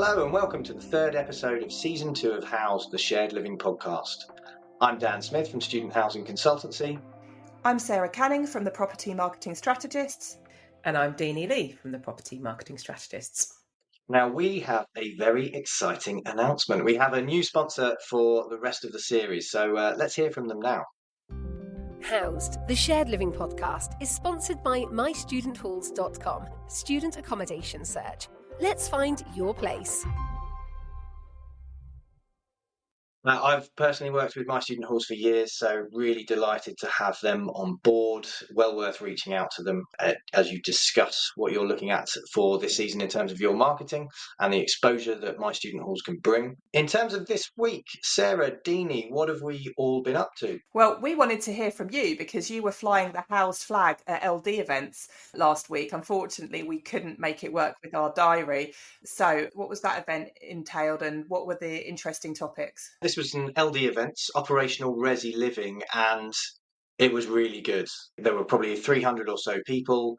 Hello and welcome to the third episode of Season 2 of House, the Shared Living podcast. I'm Dan Smith from Student Housing Consultancy. I'm Sarah Canning from the Property Marketing Strategists. And I'm Deenie Lee from the Property Marketing Strategists. Now we have a very exciting announcement. We have a new sponsor for the rest of the series, so let's hear from them now. Housed, the Shared Living podcast, is sponsored by mystudenthalls.com, student accommodation search. Let's find your place. Now, I've personally worked with My Student Halls for years, so really delighted to have them on board. Well worth reaching out to them as you discuss what you're looking at for this season in terms of your marketing and the exposure that My Student Halls can bring. In terms of this week, Sarah, Deenie, what have we all been up to? Well, we wanted to hear from you because you were flying the house flag at LD events last week. Unfortunately, we couldn't make it work with our diary. So what was that event entailed and what were the interesting topics? This was an LD event, Operational Resi Living, and it was really good. There were probably 300 or so people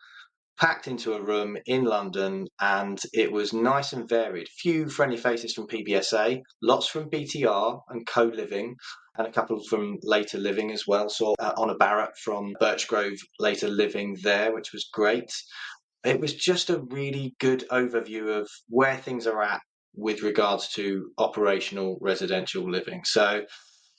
packed into a room in London, and it was nice and varied. Few friendly faces from PBSA, lots from BTR and co-living, and a couple from Later Living as well. So Honor Barrett from Birchgrove Later Living there, which was great. It was just a really good overview of where things are at with regards to operational residential living. So,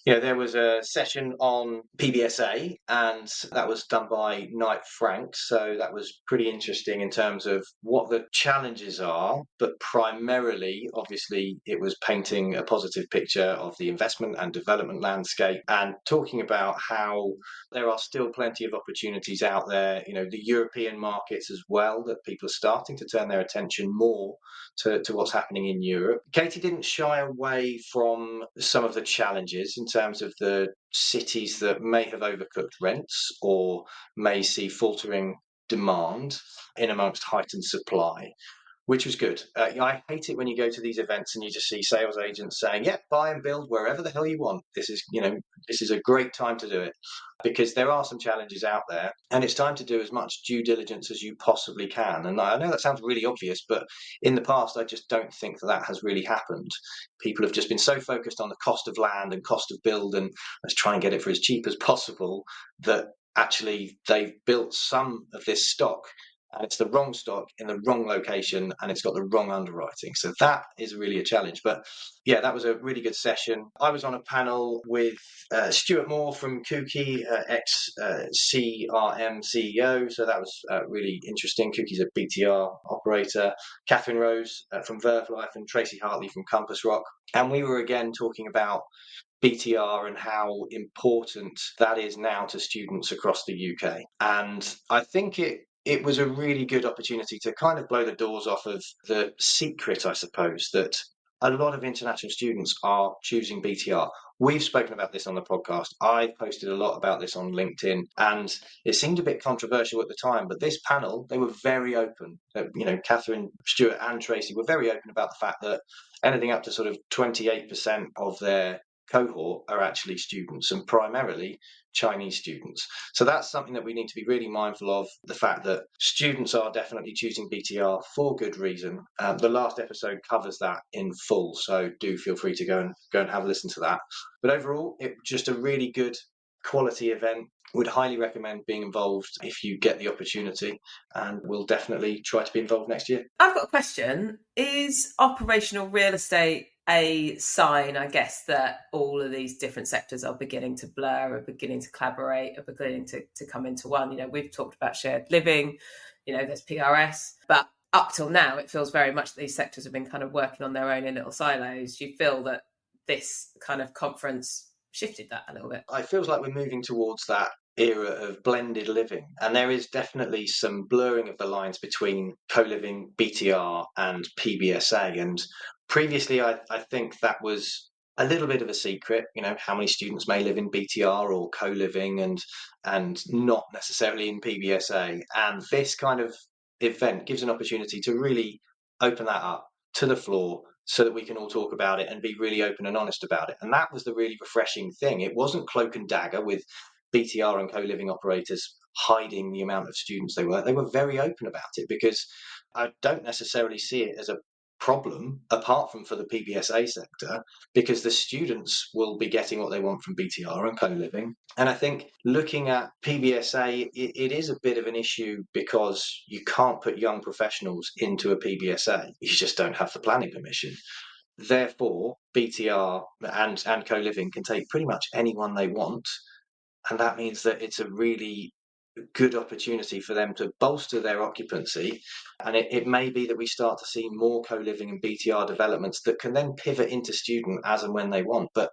there was a session on PBSA, and that was done by Knight Frank. So that was pretty interesting in terms of what the challenges are, but primarily, obviously, it was painting a positive picture of the investment and development landscape and talking about how there are still plenty of opportunities out there, the European markets as well, that people are starting to turn their attention more to what's happening in Europe. Katie didn't shy away from some of the challenges in terms of the cities that may have overcooked rents or may see faltering demand in amongst heightened supply, which was good. I hate it when you go to these events and you just see sales agents saying, "Yeah, buy and build wherever the hell you want. This is a great time to do it," because there are some challenges out there, and it's time to do as much due diligence as you possibly can. And I know that sounds really obvious, but in the past, I just don't think that has really happened. People have just been so focused on the cost of land and cost of build, and let's try and get it for as cheap as possible, that actually they've built some of this stock, and it's the wrong stock in the wrong location, and it's got the wrong underwriting. So that is really a challenge. But yeah, that was a really good session. I was on a panel with Stuart Moore from Kuki, ex-CRM CEO. So that was really interesting. Kuki's a BTR operator. Catherine Rose from Verve Life and Tracy Hartley from Compass Rock. And we were again talking about BTR and how important that is now to students across the UK. And I think it was a really good opportunity to kind of blow the doors off of the secret, I suppose, that a lot of international students are choosing BTR. We've spoken about this on the podcast. I posted a lot about this on LinkedIn, and it seemed a bit controversial at the time, but this panel, they were very open. Catherine, Stuart and Tracy were very open about the fact that anything up to sort of 28% of their cohort are actually students, and primarily Chinese students. So that's something that we need to be really mindful of, the fact that students are definitely choosing BTR for good reason. The last episode covers that in full, so do feel free to go and have a listen to that. But overall, it was just a really good quality event. Would highly recommend being involved if you get the opportunity, and we'll definitely try to be involved next year. I've got a question. Is operational real estate a sign, I guess, that all of these different sectors are beginning to blur, are beginning to collaborate, are beginning to come into one? We've talked about shared living, there's PRS, but up till now, it feels very much that these sectors have been kind of working on their own in little silos. Do you feel that this kind of conference shifted that a little bit? It feels like we're moving towards that era of blended living, and there is definitely some blurring of the lines between co-living, BTR and PBSA. And previously I think that was a little bit of a secret, how many students may live in BTR or co-living and not necessarily in PBSA. And this kind of event gives an opportunity to really open that up to the floor so that we can all talk about it and be really open and honest about it. And that was the really refreshing thing. It wasn't cloak and dagger with BTR and co-living operators hiding the amount of students they were. They were very open about it, because I don't necessarily see it as a problem apart from for the PBSA sector, because the students will be getting what they want from BTR and co-living. And I think looking at PBSA, it is a bit of an issue because you can't put young professionals into a PBSA. You just don't have the planning permission. Therefore, BTR and co-living can take pretty much anyone they want. And that means that it's a really good opportunity for them to bolster their occupancy. And it may be that we start to see more co-living and BTR developments that can then pivot into student as and when they want. But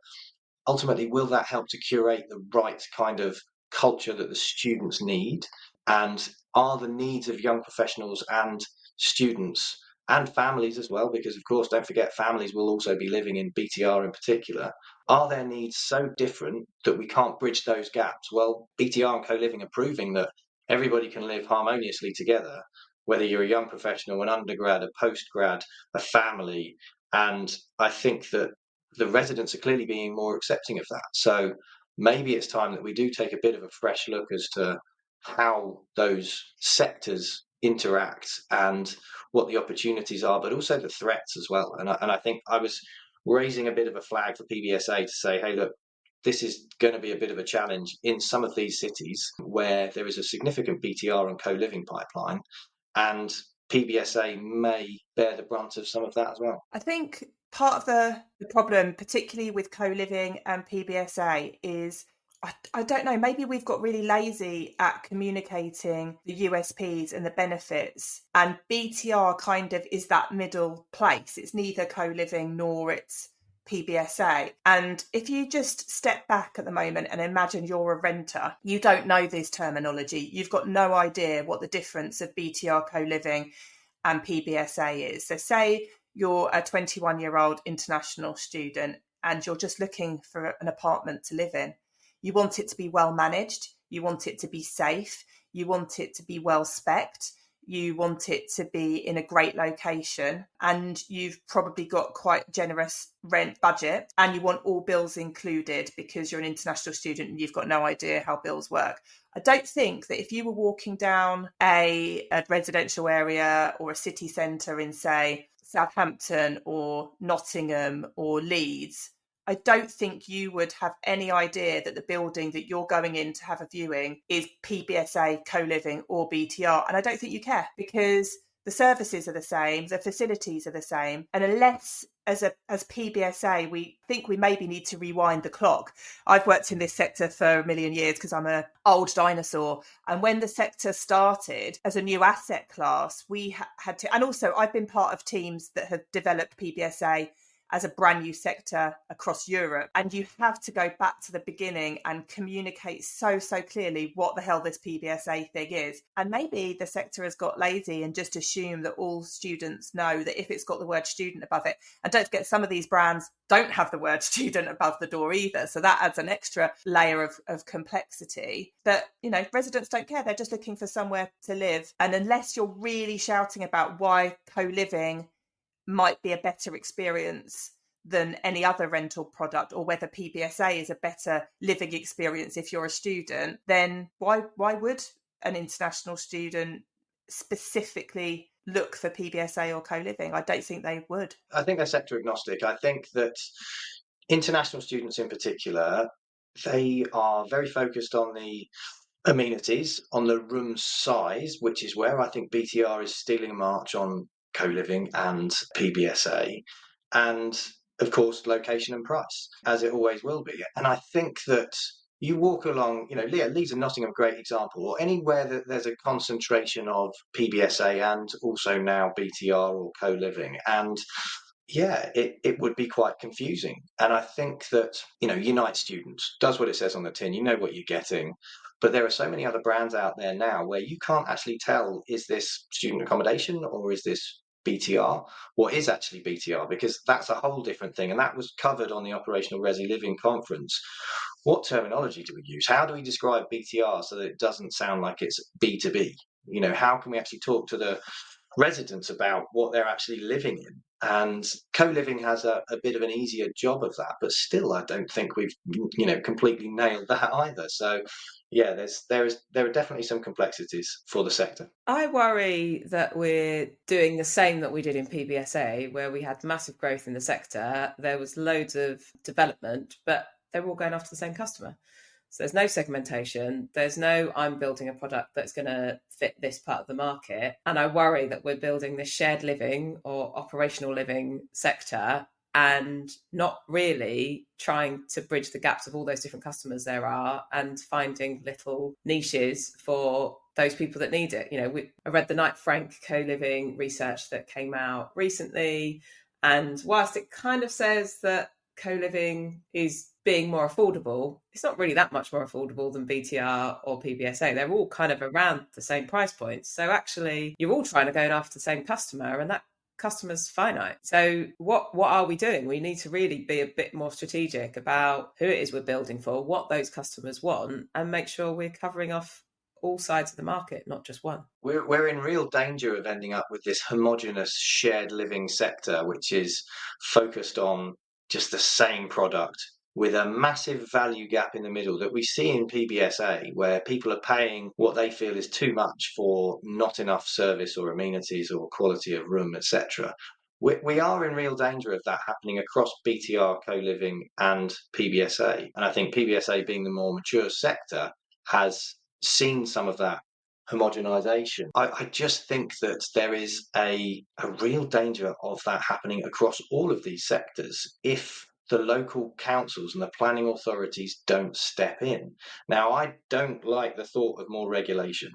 ultimately, will that help to curate the right kind of culture that the students need? And are the needs of young professionals and students and families as well, because of course, don't forget, families will also be living in BTR in particular, are their needs so different that we can't bridge those gaps? Well, BTR and co-living are proving that everybody can live harmoniously together, whether you're a young professional, an undergrad, a postgrad, a family. And I think that the residents are clearly being more accepting of that. So maybe it's time that we do take a bit of a fresh look as to how those sectors interact and what the opportunities are, but also the threats as well. And I think I was raising a bit of a flag for PBSA to say, hey, look, this is going to be a bit of a challenge in some of these cities where there is a significant BTR and co-living pipeline, and PBSA may bear the brunt of some of that as well. I think part of the problem, particularly with co-living and PBSA, is I don't know, maybe we've got really lazy at communicating the USPs and the benefits, and BTR kind of is that middle place. It's neither co-living nor it's PBSA. And if you just step back at the moment and imagine you're a renter, you don't know this terminology. You've got no idea what the difference of BTR co-living and PBSA is. So say you're a 21-year-old international student and you're just looking for an apartment to live in. You want it to be well managed. You want it to be safe. You want it to be well specced. You want it to be in a great location, and you've probably got quite generous rent budget, and you want all bills included because you're an international student and you've got no idea how bills work. I don't think that if you were walking down a residential area or a city centre in, say, Southampton or Nottingham or Leeds, I don't think you would have any idea that the building that you're going in to have a viewing is PBSA, co-living or BTR. And I don't think you care, because the services are the same, the facilities are the same. And unless as PBSA, we think we maybe need to rewind the clock. I've worked in this sector for a million years because I'm an old dinosaur. And when the sector started as a new asset class, we had to, and also I've been part of teams that have developed PBSA as a brand new sector across Europe. And you have to go back to the beginning and communicate so clearly what the hell this PBSA thing is. And maybe the sector has got lazy and just assumed that all students know that if it's got the word student above it. And don't forget, some of these brands don't have the word student above the door either. So that adds an extra layer of complexity. But, you know, residents don't care. They're just looking for somewhere to live. And unless you're really shouting about why co-living might be a better experience than any other rental product, or whether PBSA is a better living experience if you're a student, then why would an international student specifically look for PBSA or co-living? I don't think they would. I think they're sector agnostic. I think that international students in particular, they are very focused on the amenities, on the room size, which is where I think BTR is stealing a march on co-living and PBSA, and of course location and price, as it always will be. And I think that you walk along, you know, Leeds and Nottingham, great example, or anywhere that there's a concentration of PBSA and also now BTR or co-living, and yeah, it would be quite confusing. And I think that, you know, Unite Students does what it says on the tin. You know what you're getting. But there are so many other brands out there now where you can't actually tell, is this student accommodation or is this BTR? What is actually BTR? Because that's a whole different thing. And that was covered on the Operational Resi Living Conference. What terminology do we use? How do we describe BTR so that it doesn't sound like it's B2B? You know, how can we actually talk to the residents about what they're actually living in? And co-living has a bit of an easier job of that, but still, I don't think we've completely nailed that either. So, yeah, there are definitely some complexities for the sector. I worry that we're doing the same that we did in PBSA, where we had massive growth in the sector. There was loads of development, but they were all going after the same customer. So there's no segmentation. There's no, I'm building a product that's going to fit this part of the market. And I worry that we're building this shared living or operational living sector and not really trying to bridge the gaps of all those different customers there are and finding little niches for those people that need it. I read the Knight Frank co-living research that came out recently. And whilst it kind of says that co-living is being more affordable, it's not really that much more affordable than BTR or PBSA. They're all kind of around the same price points. So actually, you're all trying to go after the same customer, and that customer's finite. So what are we doing? We need to really be a bit more strategic about who it is we're building for, what those customers want, and make sure we're covering off all sides of the market, not just one. We're in real danger of ending up with this homogenous shared living sector, which is focused on just the same product with a massive value gap in the middle that we see in PBSA, where people are paying what they feel is too much for not enough service or amenities or quality of room, etc. We are in real danger of that happening across BTR, co-living and PBSA. And I think PBSA, being the more mature sector, has seen some of that homogenization. I just think that there is a real danger of that happening across all of these sectors if the local councils and the planning authorities don't step in. Now, I don't like the thought of more regulation.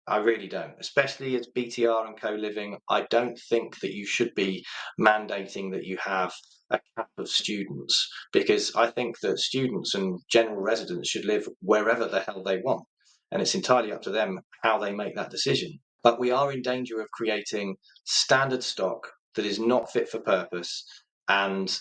I really don't, especially as BTR and co-living. I don't think that you should be mandating that you have a cap of students, because I think that students and general residents should live wherever the hell they want. And it's entirely up to them how they make that decision. But we are in danger of creating standard stock that is not fit for purpose, and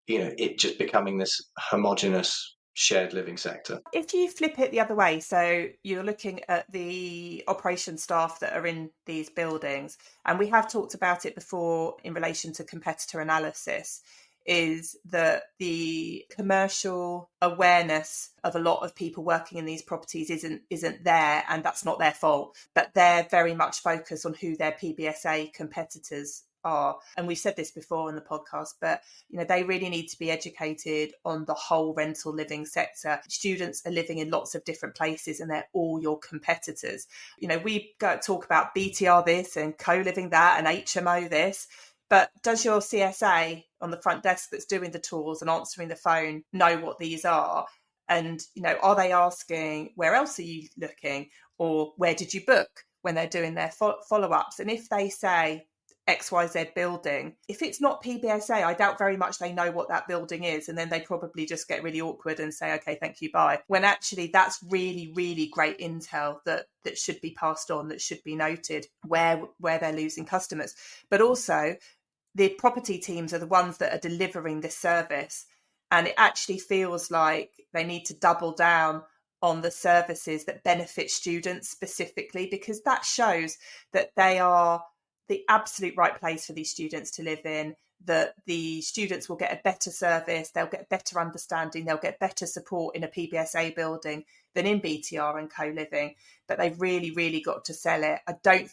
it just becoming this homogenous shared living sector. If you flip it the other way, so you're looking at the operation staff that are in these buildings, and we have talked about it before in relation to competitor analysis, is that the commercial awareness of a lot of people working in these properties isn't there, and that's not their fault, but they're very much focused on who their PBSA competitors are. And we've said this before in the podcast, but they really need to be educated on the whole rental living sector. Students are living in lots of different places and they're all your competitors. We go talk about BTR this and co-living that and HMO this, but does your CSA on the front desk that's doing the tours and answering the phone know what these are? And are they asking, where else are you looking, or where did you book, when they're doing their follow-ups? And if they say XYZ building, if it's not PBSA, I doubt very much they know what that building is, and then they probably just get really awkward and say, okay, thank you, bye, when actually that's really, really great intel that should be passed on, that should be noted where they're losing customers. But also the property teams are the ones that are delivering this service, and it actually feels like they need to double down on the services that benefit students specifically, because that shows that they are the absolute right place for these students to live in, that the students will get a better service, they'll get better understanding, they'll get better support in a PBSA building than in BTR and co-living. But they've really, really got to sell it. I don't,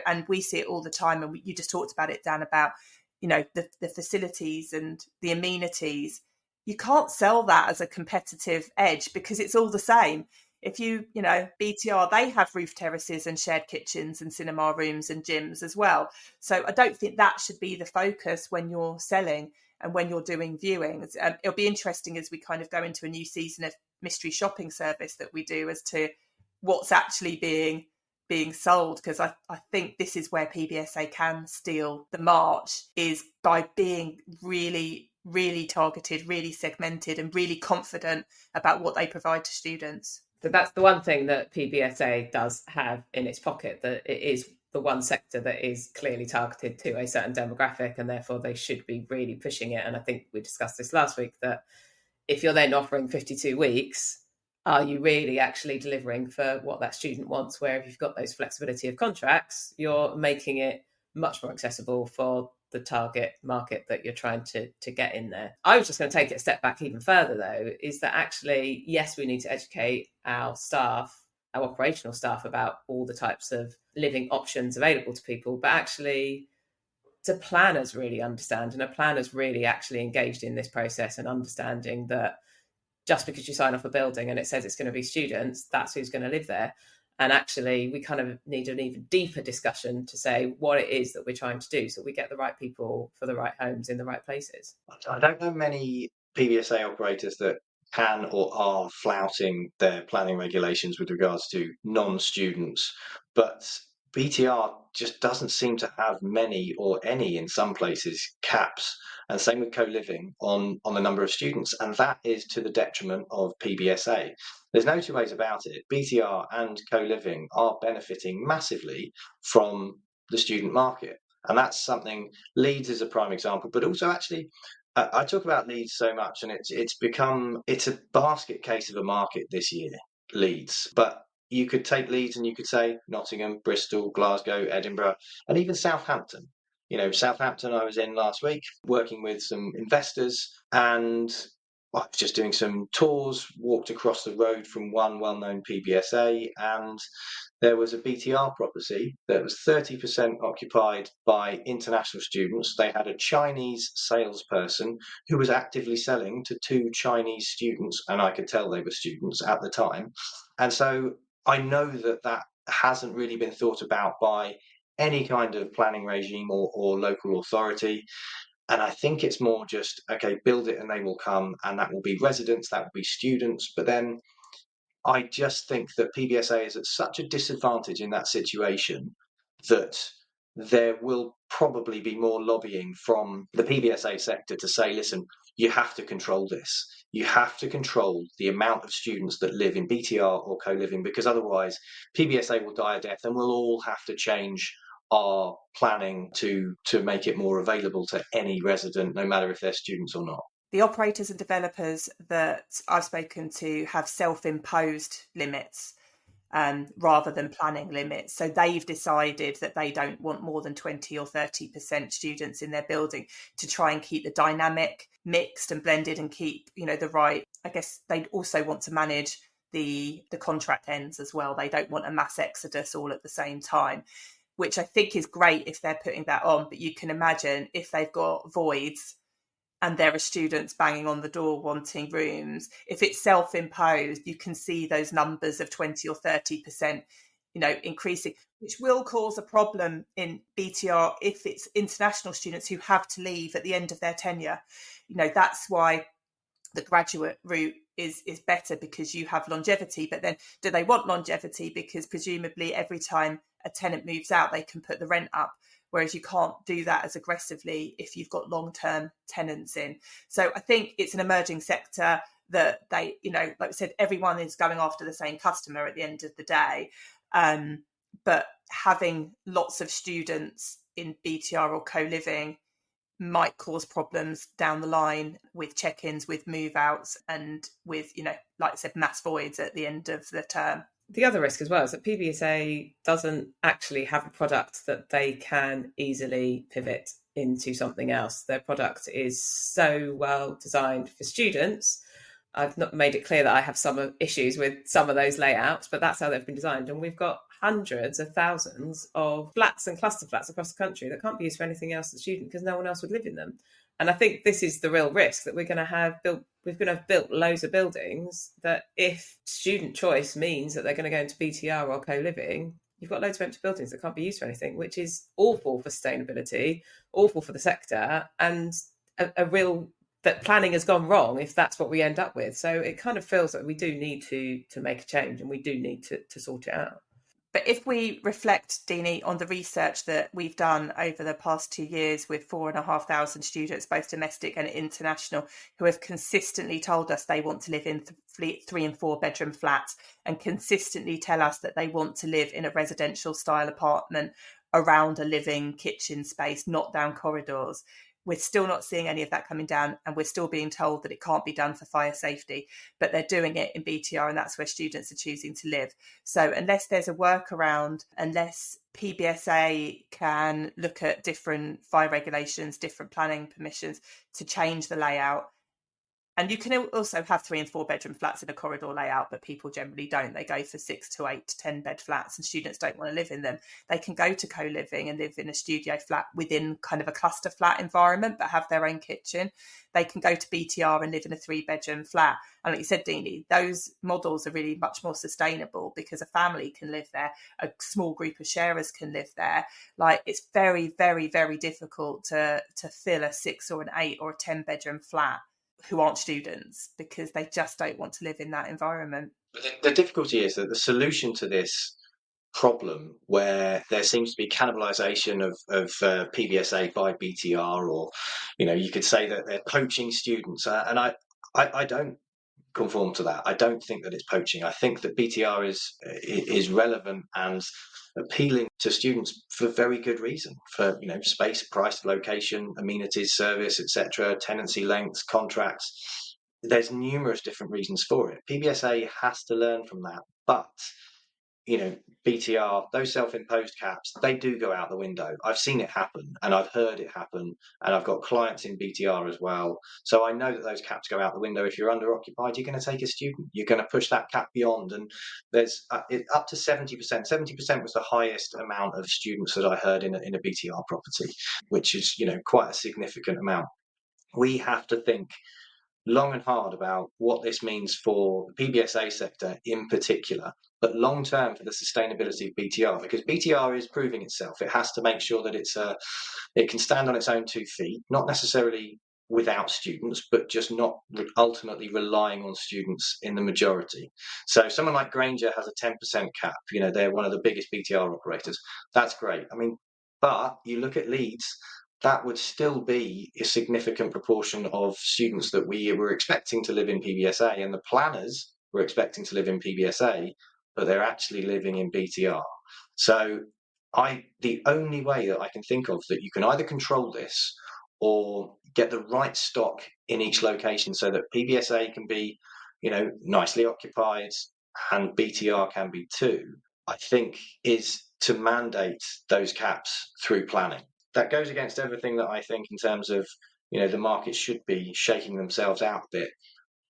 and we see it all the time, and you just talked about it, Dan, about, the facilities and the amenities. You can't sell that as a competitive edge because it's all the same. If BTR, they have roof terraces and shared kitchens and cinema rooms and gyms as well. So I don't think that should be the focus when you're selling and when you're doing viewings. It'll be interesting as we kind of go into a new season of mystery shopping service that we do as to what's actually being sold, because I think this is where PBSA can steal the march, is by being really, really targeted, really segmented, and really confident about what they provide to students. So that's the one thing that PBSA does have in its pocket, that it is the one sector that is clearly targeted to a certain demographic, and therefore they should be really pushing it. And I think we discussed this last week, that if you're then offering 52 weeks, are you really actually delivering for what that student wants? Where if you've got those flexibility of contracts, you're making it much more accessible for the target market that you're trying to get in there. I was just going to take it a step back even further, though, is that actually, yes, we need to educate our staff, our operational staff, about all the types of living options available to people, but actually do planners really understand, and are planners really actually engaged in this process and understanding that just because you sign off a building and it says it's going to be students, that's who's going to live there. And actually, we kind of need an even deeper discussion to say what it is that we're trying to do so we get the right people for the right homes in the right places. I don't know many PBSA operators that can or are flouting their planning regulations with regards to non-students, but BTR just doesn't seem to have many or any, in some places, caps, and same with co-living on the number of students, and that is to the detriment of PBSA. There's no two ways about it. BTR and co-living are benefiting massively from the student market, and that's something. Leeds is a prime example, but also actually I talk about Leeds so much, and it's a basket case of a market this year, Leeds. But you could take Leeds and you could say Nottingham, Bristol, Glasgow, Edinburgh, and even Southampton. Southampton I was in last week working with some investors, and I was just doing some tours, walked across the road from one well-known PBSA, and there was a BTR property that was 30% occupied by international students. They had a Chinese salesperson who was actively selling to 2 Chinese students, and I could tell they were students at the time. And so I know that hasn't really been thought about by any kind of planning regime or local authority. And I think it's more just, okay, build it and they will come, and that will be residents, that will be students. But then I just think that PBSA is at such a disadvantage in that situation that there will probably be more lobbying from the PBSA sector to say, listen, you have to control this. You have to control the amount of students that live in BTR or co-living, because otherwise PBSA will die a death and we'll all have to change our planning to make it more available to any resident, no matter if they're students or not. The operators and developers that I've spoken to have self-imposed limits rather than planning limits. So they've decided that they don't want more than 20 or 30% students in their building to try and keep the dynamic mixed and blended and keep, the right. I guess they also want to manage the contract ends as well. They don't want a mass exodus all at the same time, which I think is great if they're putting that on. But you can imagine if they've got voids and there are students banging on the door wanting rooms, if it's self-imposed, you can see those numbers of 20 or 30%, increasing, which will cause a problem in BTR if it's international students who have to leave at the end of their tenure. That's why the graduate route is better, because you have longevity. But then do they want longevity? Because presumably every time a tenant moves out, they can put the rent up. Whereas you can't do that as aggressively if you've got long-term tenants in. So I think it's an emerging sector that they, like I said, everyone is going after the same customer at the end of the day. But having lots of students in BTR or co-living might cause problems down the line with check-ins, with move-outs, and with, like I said, mass voids at the end of the term. The other risk as well is that PBSA doesn't actually have a product that they can easily pivot into something else. Their product is so well designed for students. I've not made it clear that I have some issues with some of those layouts, but that's how they've been designed. And we've got hundreds of thousands of flats and cluster flats across the country that can't be used for anything else as a student because no one else would live in them. And I think this is the real risk, that we're going to have built loads of buildings that, if student choice means that they're going to go into BTR or co-living, you've got loads of empty buildings that can't be used for anything, which is awful for sustainability, awful for the sector, and a real that planning has gone wrong if that's what we end up with. So it kind of feels that we do need to make a change, and we do need to sort it out. But if we reflect, Deenie, on the research that we've done over the past 2 years with 4,500 students, both domestic and international, who have consistently told us they want to live in 3 and 4 bedroom flats, and consistently tell us that they want to live in a residential style apartment around a living kitchen space, not down corridors, We're still not seeing any of that coming down, and we're still being told that it can't be done for fire safety, but they're doing it in BTR, and that's where students are choosing to live. So unless there's a workaround, unless PBSA can look at different fire regulations, different planning permissions to change the layout. And you can also have 3 and 4 bedroom flats in a corridor layout, but people generally don't. They go for 6 to 8 to 10 bed flats, and students don't want to live in them. They can go to co-living and live in a studio flat within kind of a cluster flat environment, but have their own kitchen. They can go to BTR and live in a 3 bedroom flat. And like you said, Deenie, those models are really much more sustainable because a family can live there, a small group of sharers can live there. Like, it's very, very, very difficult to fill a 6 or an 8 or a 10 bedroom flat who aren't students, because they just don't want to live in that environment. The difficulty is that the solution to this problem, where there seems to be cannibalization of PBSA by BTR, or you could say that they're poaching students, and I don't conform to that. I don't think that it's poaching. I think that BTR is relevant and appealing to students for very good reason, for space, price, location, amenities, service, etc., tenancy lengths, contracts. There's numerous different reasons for it. PBSA has to learn from that, but BTR, those self-imposed caps, they do go out the window. I've seen it happen, and I've heard it happen, and I've got clients in BTR as well. So I know that those caps go out the window. If you're under-occupied, you're going to take a student. You're going to push that cap beyond, and there's up to 70%. 70% was the highest amount of students that I heard in a BTR property, which is quite a significant amount. We have to think long and hard about what this means for the PBSA sector in particular, but long term for the sustainability of BTR, because BTR is proving itself. It has to make sure that it can stand on its own 2 feet, not necessarily without students, but just not ultimately relying on students in the majority. So someone like Granger has a 10% cap. They're one of the biggest BTR operators. That's great. But you look at Leeds, that would still be a significant proportion of students that we were expecting to live in PBSA, and the planners were expecting to live in PBSA, but they're actually living in BTR. So the only way that I can think of that you can either control this or get the right stock in each location so that PBSA can be, nicely occupied and BTR can be too, I think, is to mandate those caps through planning. That goes against everything that I think in terms of, the market should be shaking themselves out a bit.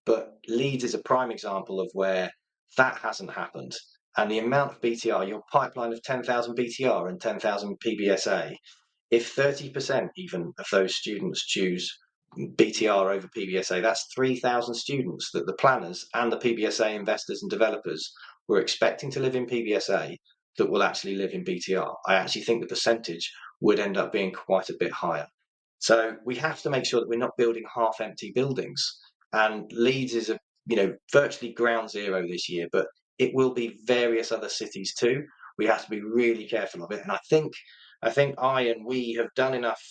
But Leeds is a prime example of where that hasn't happened. And the amount of BTR, your pipeline of 10,000 BTR and 10,000 PBSA, if 30% even of those students choose BTR over PBSA, that's 3,000 students that the planners and the PBSA investors and developers were expecting to live in PBSA that will actually live in BTR. I actually think the percentage would end up being quite a bit higher. So we have to make sure that we're not building half-empty buildings. And Leeds is virtually ground zero this year, but it will be various other cities too. We have to be really careful of it. And I think we have done enough,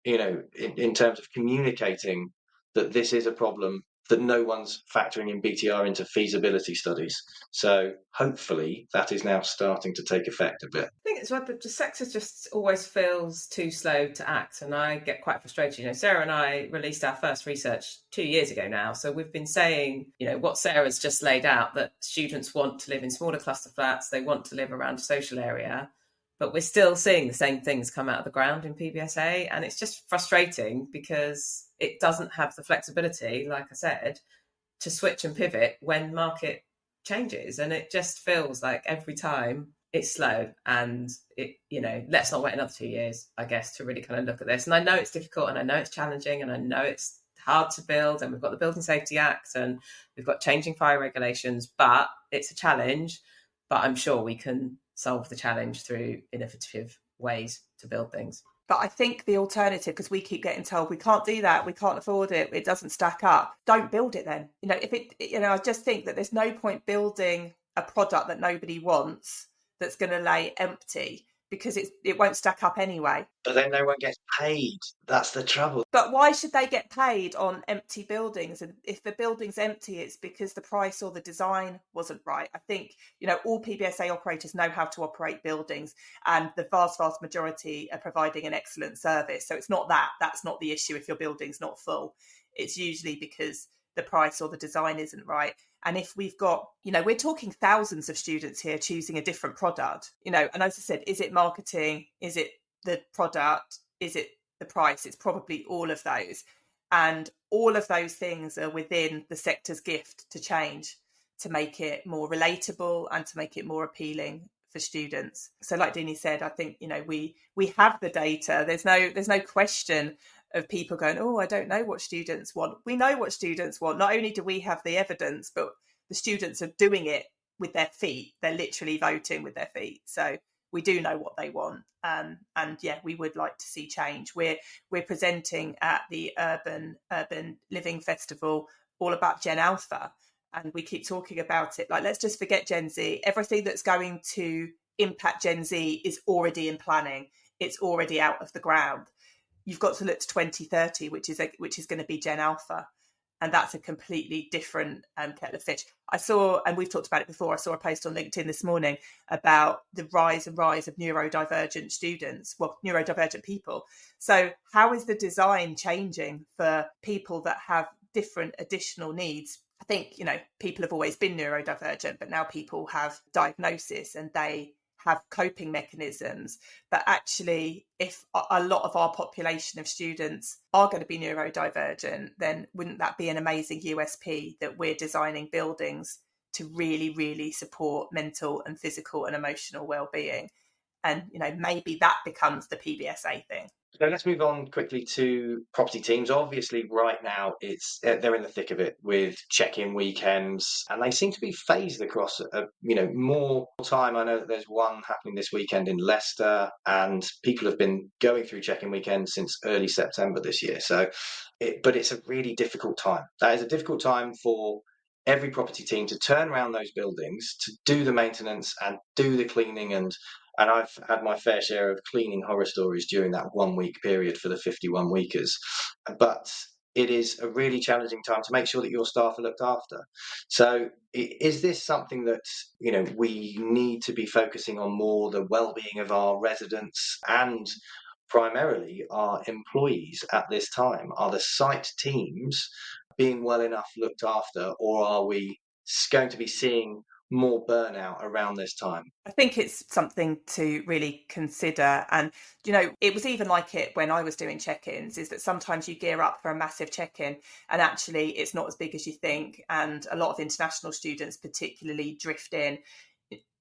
in terms of communicating that this is a problem, that no one's factoring in BTR into feasibility studies. So hopefully that is now starting to take effect a bit. I think it's why the sector just always feels too slow to act, and I get quite frustrated. Sarah and I released our first research 2 years ago now, so we've been saying, what Sarah's just laid out, that students want to live in smaller cluster flats, they want to live around a social area, but we're still seeing the same things come out of the ground in PBSA, and it's just frustrating because it doesn't have the flexibility, like I said, to switch and pivot when market changes. And it just feels like every time it's slow, and let's not wait another 2 years, I guess, to really kind of look at this. And I know it's difficult, and I know it's challenging, and I know it's hard to build, and we've got the Building Safety Act, and we've got changing fire regulations, but it's a challenge. But I'm sure we can solve the challenge through innovative ways to build things. But I think the alternative, because we keep getting told we can't do that, we can't afford it, it doesn't stack up, don't build it then. I just think that there's no point building a product that nobody wants that's going to lay empty, because it won't stack up anyway. But then no one gets paid. That's the trouble. But why should they get paid on empty buildings? And if the building's empty, it's because the price or the design wasn't right. I think, all PBSA operators know how to operate buildings, and the vast, vast majority are providing an excellent service. So it's not that's not the issue if your building's not full. It's usually because the price or the design isn't right. And if we've got, we're talking thousands of students here choosing a different product, and as I said, is it marketing? Is it the product? Is it the price? It's probably all of those. And all of those things are within the sector's gift to change, to make it more relatable and to make it more appealing for students. So like Deenie said, I think, we have the data. There's no question of people going, oh, I don't know what students want. We know what students want. Not only do we have the evidence, but the students are doing it with their feet. They're literally voting with their feet. So we do know what they want. And yeah, we would like to see change. We're presenting at the Urban Living Festival all about Gen Alpha. And we keep talking about it. Like, let's just forget Gen Z. Everything that's going to impact Gen Z is already in planning. It's already out of the ground. You've got to look to 2030, which is going to be Gen Alpha. And that's a completely different kettle of fish. I saw, and we've talked about it before, I saw a post on LinkedIn this morning about the rise of neurodivergent students, neurodivergent people. So how is the design changing for people that have different additional needs? I think, people have always been neurodivergent, but now people have diagnosis and they have coping mechanisms. But actually, if a lot of our population of students are going to be neurodivergent, then wouldn't that be an amazing USP that we're designing buildings to really, really support mental and physical and emotional well-being? And, maybe that becomes the PBSA thing. So let's move on quickly to property teams. Obviously, right now they're in the thick of it with check-in weekends, and they seem to be phased across more time. I know that there's one happening this weekend in Leicester, and people have been going through check-in weekends since early September this year. But it's a really difficult time. That is a difficult time for every property team to turn around those buildings, to do the maintenance and do the cleaning, and I've had my fair share of cleaning horror stories during that 1 week period for the 51 weekers. But it is a really challenging time to make sure that your staff are looked after. So is this something that, we need to be focusing on more, the well-being of our residents and primarily our employees at this time? Are the site teams being well enough looked after, or are we going to be seeing more burnout around this time? I think it's something to really consider. And, it was even like it when I was doing check-ins, is that sometimes you gear up for a massive check-in and actually it's not as big as you think. And a lot of international students particularly drift in.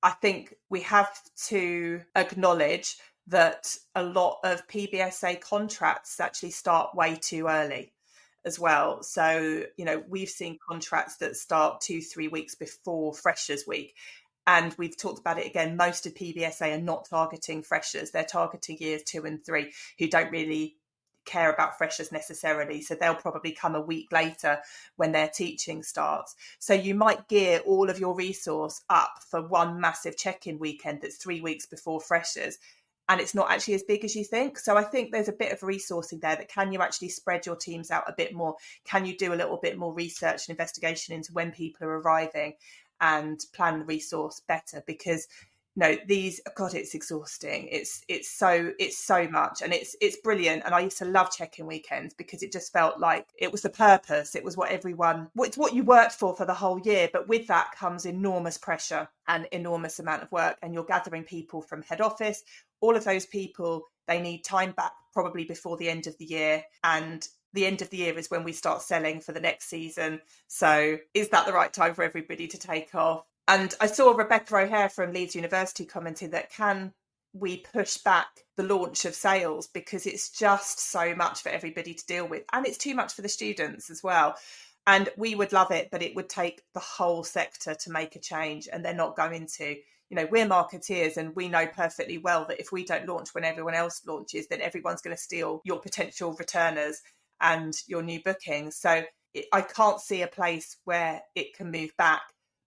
I think we have to acknowledge that a lot of PBSA contracts actually start way too early as well. So, we've seen contracts that start 2-3 weeks before Freshers Week. And we've talked about it again, most of PBSA are not targeting freshers. They're targeting years 2 and 3 who don't really care about freshers necessarily. So they'll probably come a week later when their teaching starts. So you might gear all of your resource up for one massive check-in weekend that's 3 weeks before freshers. And it's not actually as big as you think. So I think there's a bit of resourcing there. That can you actually spread your teams out a bit more? Can you do a little bit more research and investigation into when people are arriving and plan the resource better? Because it's exhausting. It's so much, and it's brilliant. And I used to love check-in weekends because it just felt like it was the purpose. It was it's what you worked for the whole year. But with that comes enormous pressure and enormous amount of work. And you're gathering people from head office. All of those people, they need time back probably before the end of the year. And the end of the year is when we start selling for the next season. So is that the right time for everybody to take off? And I saw Rebecca O'Hare from Leeds University commenting that can we push back the launch of sales, because it's just so much for everybody to deal with. And it's too much for the students as well. And we would love it, but it would take the whole sector to make a change. And they're not going to. We're marketeers, and we know perfectly well that if we don't launch when everyone else launches, then everyone's going to steal your potential returners and your new bookings. So I can't see a place where it can move back.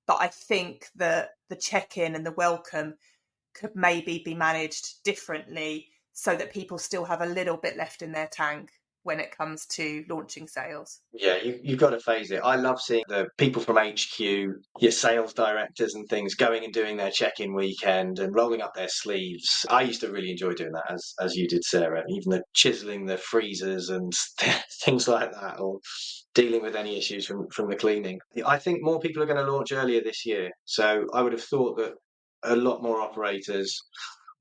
But I think that the check-in and the welcome could maybe be managed differently so that people still have a little bit left in their tank when it comes to launching sales? Yeah, you've got to phase it. I love seeing the people from HQ, your sales directors and things, going and doing their check-in weekend and rolling up their sleeves. I used to really enjoy doing that, as you did, Sarah. Even the chiseling the freezers and things like that, or dealing with any issues from the cleaning. I think more people are going to launch earlier this year. So I would have thought that a lot more operators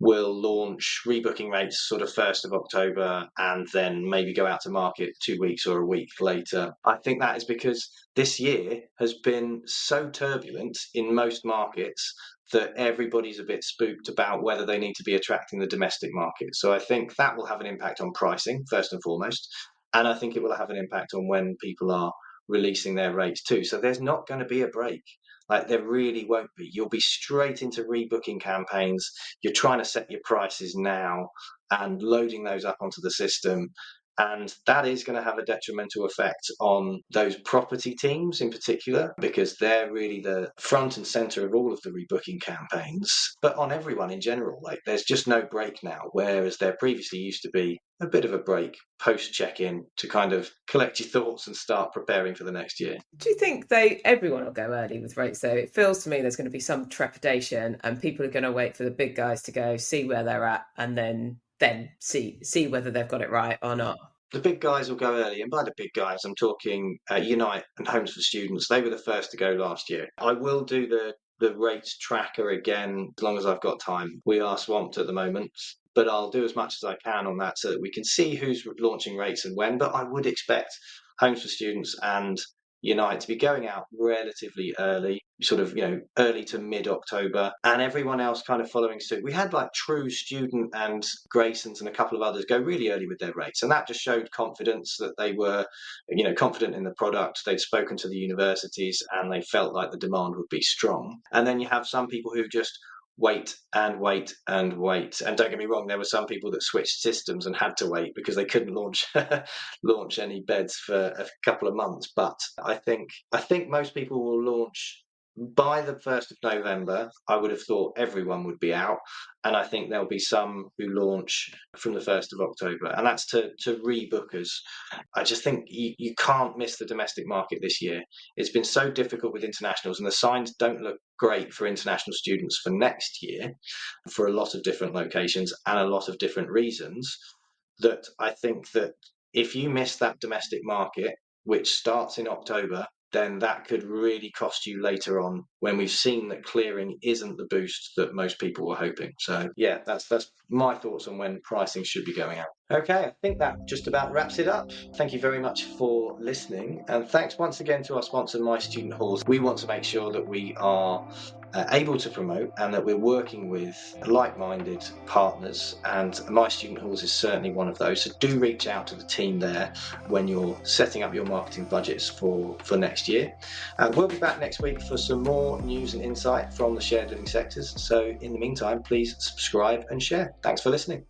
will launch rebooking rates sort of 1st of October and then maybe go out to market 2 weeks or a week later. I think that is because this year has been so turbulent in most markets that everybody's a bit spooked about whether they need to be attracting the domestic market. So I think that will have an impact on pricing, first and foremost. And I think it will have an impact on when people are releasing their rates too. So there's not going to be a break. Like, there really won't be. You'll be straight into rebooking campaigns. You're trying to set your prices now and loading those up onto the system. And that is going to have a detrimental effect on those property teams in particular, because they're really the front and center of all of the rebooking campaigns, but on everyone in general. Like, there's just no break now, whereas there previously used to be a bit of a break post check-in to kind of collect your thoughts and start preparing for the next year. Do you think everyone will go early with rates though? It feels to me there's going to be some trepidation and people are going to wait for the big guys to go, see where they're at, and then see whether they've got it right or not. The big guys will go early, and by the big guys, I'm talking Unite and Homes for Students. They were the first to go last year. I will do the rates tracker again as long as I've got time. We are swamped at the moment, but I'll do as much as I can on that so that we can see who's launching rates and when. But I would expect Homes for Students and Unite to be going out relatively early, sort of, early to mid-October, and everyone else kind of following suit. We had like True Student and Grayson's and a couple of others go really early with their rates, and that just showed confidence that they were, confident in the product. They'd spoken to the universities and they felt like the demand would be strong. And then you have some people who just wait and wait and wait. And don't get me wrong, there were some people that switched systems and had to wait because they couldn't launch any beds for a couple of months. But I think most people will launch by the 1st of November. I would have thought everyone would be out, and I think there'll be some who launch from the 1st of October, and that's to rebookers. I just think you can't miss the domestic market this year. It's been so difficult with internationals, and the signs don't look great for international students for next year for a lot of different locations and a lot of different reasons, that I think that if you miss that domestic market, which starts in October, then that could really cost you later on when we've seen that clearing isn't the boost that most people were hoping. So yeah, that's my thoughts on when pricing should be going out. Okay, I think that just about wraps it up. Thank you very much for listening, and thanks once again to our sponsor, My Student Halls. We want to make sure that we are able to promote and that we're working with like-minded partners, and My Student Halls is certainly one of those. So do reach out to the team there when you're setting up your marketing budgets for next year. We'll be back next week for some more news and insight from the shared living sectors. So in the meantime, please subscribe and share. Thanks for listening.